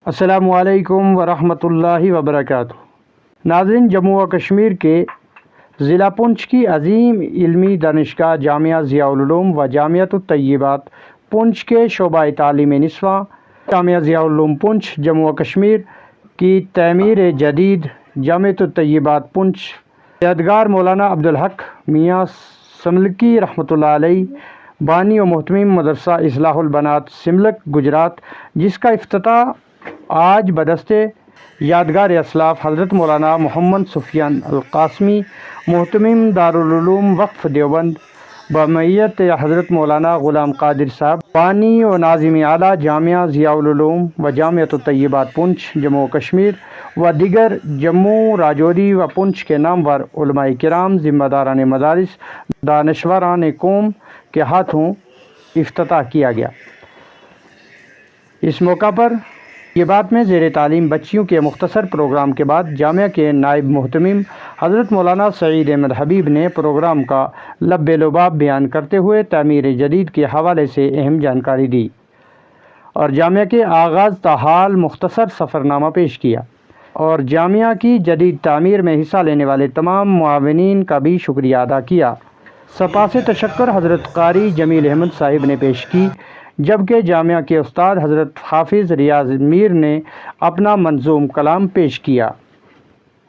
السلام علیکم ورحمۃ اللہ وبرکاتہ۔ ناظرین، جموں و کشمیر کے ضلع پونچھ کی عظیم علمی دانشگاہ جامعہ ضیاء العلوم و جامعۃ الطیبات پونچھ کے شعبہ تعلیم نسواں جامعہ ضیاء العلوم پونچھ جموں و کشمیر کی تعمیر جدید جامعۃ الطیبات پونچھ یادگار مولانا عبدالحق میاں سملکی رحمۃ اللہ علیہ بانی و محتمم مدرسہ اصلاح البنات سملک گجرات، جس کا افتتاح آج بدستِ یادگار اسلاف حضرت مولانا محمد سفیان القاسمی محتمم دارالعلوم وقف دیوبند بمعیت حضرت مولانا غلام قادر صاحب بانی و ناظم اعلیٰ جامعہ ضیاء العلوم و جامعۃ الطیبات پونچھ جموں و کشمیر و دیگر جموں، راجوری و پونچھ کے نامور علماء کرام، ذمہ داران مدارس، دانشوران قوم کے ہاتھوں افتتاح کیا گیا۔ اس موقع پر یہ بات میں زیر تعلیم بچیوں کے مختصر پروگرام کے بعد جامعہ کے نائب محتمم حضرت مولانا سعید احمد حبیب نے پروگرام کا لب لباب بیان کرتے ہوئے تعمیر جدید کے حوالے سے اہم جانکاری دی اور جامعہ کے آغاز تا حال مختصر سفرنامہ پیش کیا اور جامعہ کی جدید تعمیر میں حصہ لینے والے تمام معاونین کا بھی شکریہ ادا کیا۔ سپاس تشکر حضرت قاری جمیل احمد صاحب نے پیش کی، جبکہ جامعہ کے استاد حضرت حافظ ریاض میر نے اپنا منظوم کلام پیش کیا۔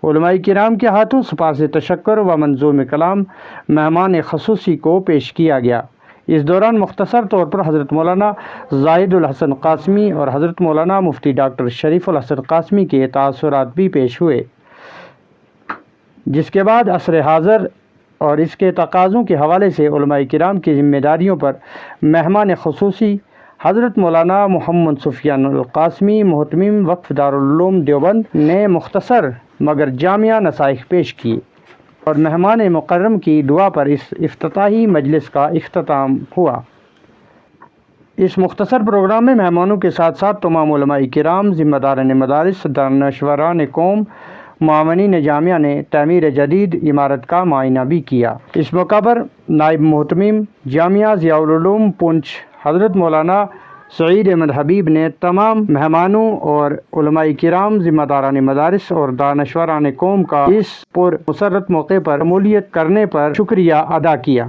علماء کرام کے ہاتھوں سپاس تشکر و منظوم کلام مہمان خصوصی کو پیش کیا گیا۔ اس دوران مختصر طور پر حضرت مولانا زاہد الحسن قاسمی اور حضرت مولانا مفتی ڈاکٹر شریف الحسن قاسمی کے تاثرات بھی پیش ہوئے، جس کے بعد عصر حاضر اور اس کے تقاضوں کے حوالے سے علماء کرام کی ذمہ داریوں پر مہمان خصوصی حضرت مولانا محمد سفیان القاسمی محتمم وقف دارالعلوم دیوبند نے مختصر مگر جامع نصائح پیش کیے اور مہمان مکرم کی دعا پر اس افتتاحی مجلس کا اختتام ہوا۔ اس مختصر پروگرام میں مہمانوں کے ساتھ ساتھ تمام علماء کرام، ذمہ داران مدارس، دانشوران قوم، معاونین جامعہ نے تعمیر جدید عمارت کا معائنہ بھی کیا۔ اس موقع پر نائب محتمم جامعہ ضیاء العلوم پونچھ حضرت مولانا سعید احمد حبیب نے تمام مہمانوں اور علماء کرام، ذمہ داران مدارس اور دانشوران قوم کا اس پر مسرت موقع پر شمولیت کرنے پر شکریہ ادا کیا۔